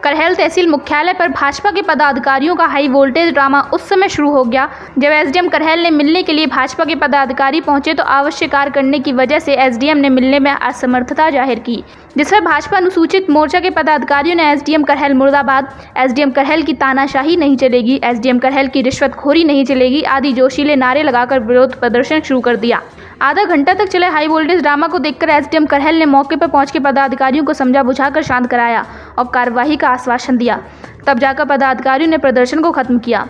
करहल तहसील मुख्यालय पर भाजपा के पदाधिकारियों का हाई वोल्टेज ड्रामा उस समय शुरू हो गया जब एसडीएम करहल ने मिलने के लिए भाजपा के पदाधिकारी पहुंचे तो आवश्यक कार्य करने की वजह से एसडीएम ने मिलने में असमर्थता जाहिर की, जिस पर भाजपा अनुसूचित मोर्चा के पदाधिकारियों ने एसडीएम करहल मुर्दाबाद, एसडीएम करहल की तानाशाही नहीं चलेगी, एसडीएम करहल की रिश्वतखोरी नहीं चलेगी आदि जोशीले नारे लगाकर विरोध प्रदर्शन शुरू कर दिया। आधा घंटा तक चले हाई वोल्टेज ड्रामा को देखकर एसडीएम करहल ने मौके पर पहुंच के पदाधिकारियों को समझा बुझाकर शांत कराया और कार्यवाही का आश्वासन दिया। तब जाकर पदाधिकारियों ने प्रदर्शन को खत्म किया।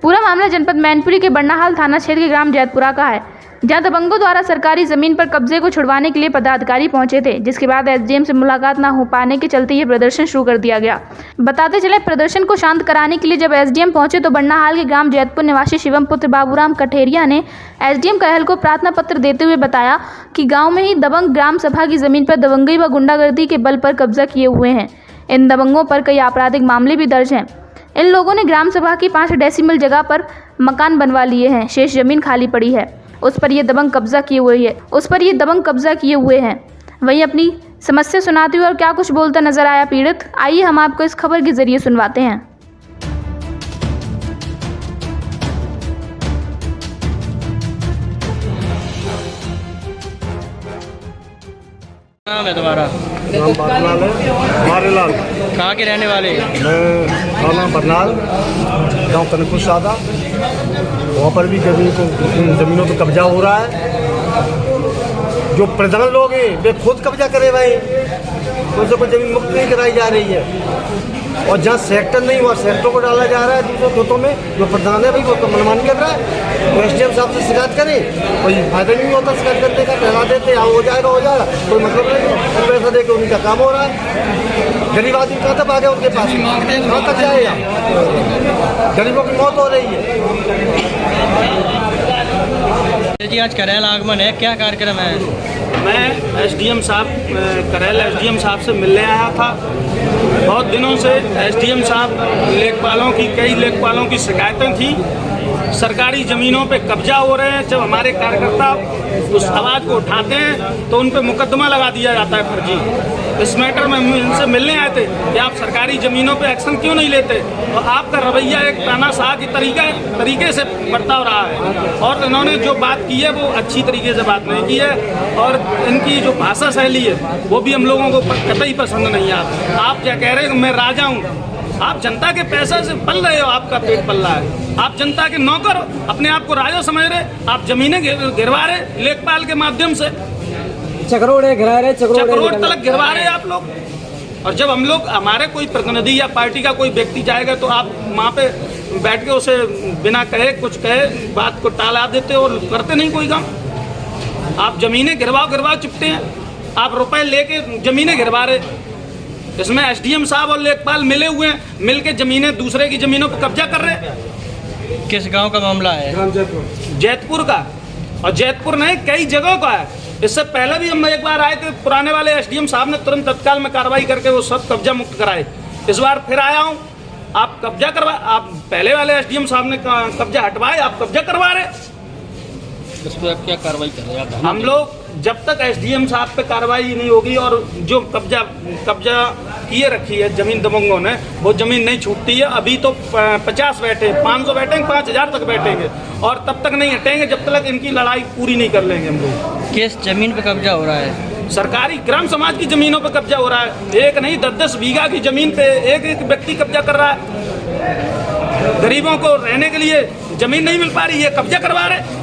पूरा मामला जनपद मैनपुरी के बन्नाहाल थाना क्षेत्र के ग्राम जैतपुरा का है, जहां दबंगों द्वारा सरकारी जमीन पर कब्जे को छुड़वाने के लिए पदाधिकारी पहुंचे थे, जिसके बाद एसडीएम से मुलाकात न हो पाने के चलते ये प्रदर्शन शुरू कर दिया गया। बताते चले प्रदर्शन को शांत कराने के लिए जब एसडीएम पहुंचे तो बन्नाहाल के ग्राम जैतपुर निवासी शिवम पुत्र बाबूराम कठेरिया ने एसडीएम करहल को प्रार्थना पत्र देते हुए बताया कि गाँव में ही दबंग ग्राम सभा की जमीन पर दबंगई व गुंडागर्दी के बल पर कब्जा किए हुए हैं। इन दबंगों पर कई आपराधिक मामले भी दर्ज हैं। इन लोगों ने ग्राम सभा की 5 डेसिमल जगह पर मकान बनवा लिए हैं, शेष जमीन खाली पड़ी है, उस पर ये दबंग कब्जा किए हुए हैं। वहीं अपनी समस्या सुनाते हुए और क्या कुछ बोलता नजर आया पीड़ित, आइए हम आपको इस खबर के जरिए सुनवाते हैं। नाम है तुम्हारा? नाम बरनाल है, हमारे लाल। कहाँ के रहने वाले? मैं थाना बरनाल, गाँव कनकपुर सादा। वहाँ पर भी जमीनों पर कब्जा हो रहा है। जो प्रधान लोग हैं वे खुद कब्जा करे भाई, उनसे कोई जमीन मुक्त नहीं कराई जा रही है। और जहाँ सेक्टर नहीं वहाँ सेक्टर को डाला जा रहा है दूसरे खेतों में। जो प्रधान है भाई वो मनमानी कर रहा है। तो एसडीएम साहब से शिकायत करें, कोई फायदा नहीं होता शिकायत करने का, कहला देते हो जाएगा, कोई मतलब नहीं। पैसा दे के उनका काम हो रहा है। गरीब आदमी कहाँ तक आ गया उनके पास, कहाँ तक जाएगा? गरीबों की मौत हो रही है। जी आज करहल आगमन है, क्या कार्यक्रम है? मैं एसडीएम साहब करहल एसडीएम साहब से मिलने आया था। बहुत दिनों से एसडीएम साहब कई लेखपालों की शिकायतें थी। सरकारी ज़मीनों पे कब्जा हो रहे हैं। जब हमारे कार्यकर्ता उस आवाज़ को उठाते हैं तो उन पे मुकदमा लगा दिया जाता है फर्जी। इस मैटर में इनसे मिलने आए थे कि आप सरकारी ज़मीनों पे एक्शन क्यों नहीं लेते, और आपका रवैया एक तानाशाह की तरीके से बर्ताव रहा है। और इन्होंने जो बात की है वो अच्छी तरीके से बात नहीं की है, और इनकी जो भाषा शैली है वो भी हम लोगों को कतई पसंद नहीं आता। आप क्या कह रहे हैं मैं राजा हूँ? आप जनता के पैसे से पल रहे हो, आपका पेट पल रहा है। आप जनता के नौकर अपने आप को राजा समझ रहे, आप जमीनें गिरवा रहे लेखपाल के माध्यम से, चक्रोड़ तक गिरवा रहे आप लोग। और जब हम लोग हमारे कोई प्रतिनिधि या पार्टी का कोई व्यक्ति जाएगा तो आप वहाँ पे बैठ के उसे बिना कहे कुछ कहे बात को टाला देते और करते नहीं कोई काम। आप जमीनें गिरवा चुकते हैं, आप रुपए लेके जमीनें गिरवा रहे। इसमें एसडीएम साहब और लेखपाल मिले हुए हैं, मिलके जमीनें दूसरे की जमीनों पर कब्जा कर रहे हैं। किस गांव का मामला है? जैतपुर का, और जैतपुर नहीं कई जगहों का है। इससे पहले भी हम एक बार आए थे, पुराने वाले एसडीएम साहब ने तुरंत तत्काल में कार्रवाई करके वो सब कब्जा मुक्त कराए। इस बार फिर आया हूँ, आप कब्जा करवा, आप पहले वाले एसडीएम साहब ने कब्जा हटवाए, आप कब्जा करवा रहे। इस पर आप क्या कार्रवाई कर रहे हैं? हम लोग जब तक एसडीएम साहब पे कार्रवाई नहीं होगी और जो कब्जा किए रखी है जमीन दबंगों ने, वो जमीन नहीं छूटती है। अभी तो 50 बैठे, 500 बैठेंगे, 5000 तक बैठेंगे, और तब तक नहीं हटेंगे जब तक इनकी लड़ाई पूरी नहीं कर लेंगे हम लोग। किस जमीन पे कब्जा हो रहा है? सरकारी ग्राम समाज की जमीनों पर कब्जा हो रहा है। एक नहीं 10-10 बीघा की जमीन पे एक व्यक्ति कब्जा कर रहा है। गरीबों को रहने के लिए जमीन नहीं मिल पा रही है, कब्जा करवा रहे।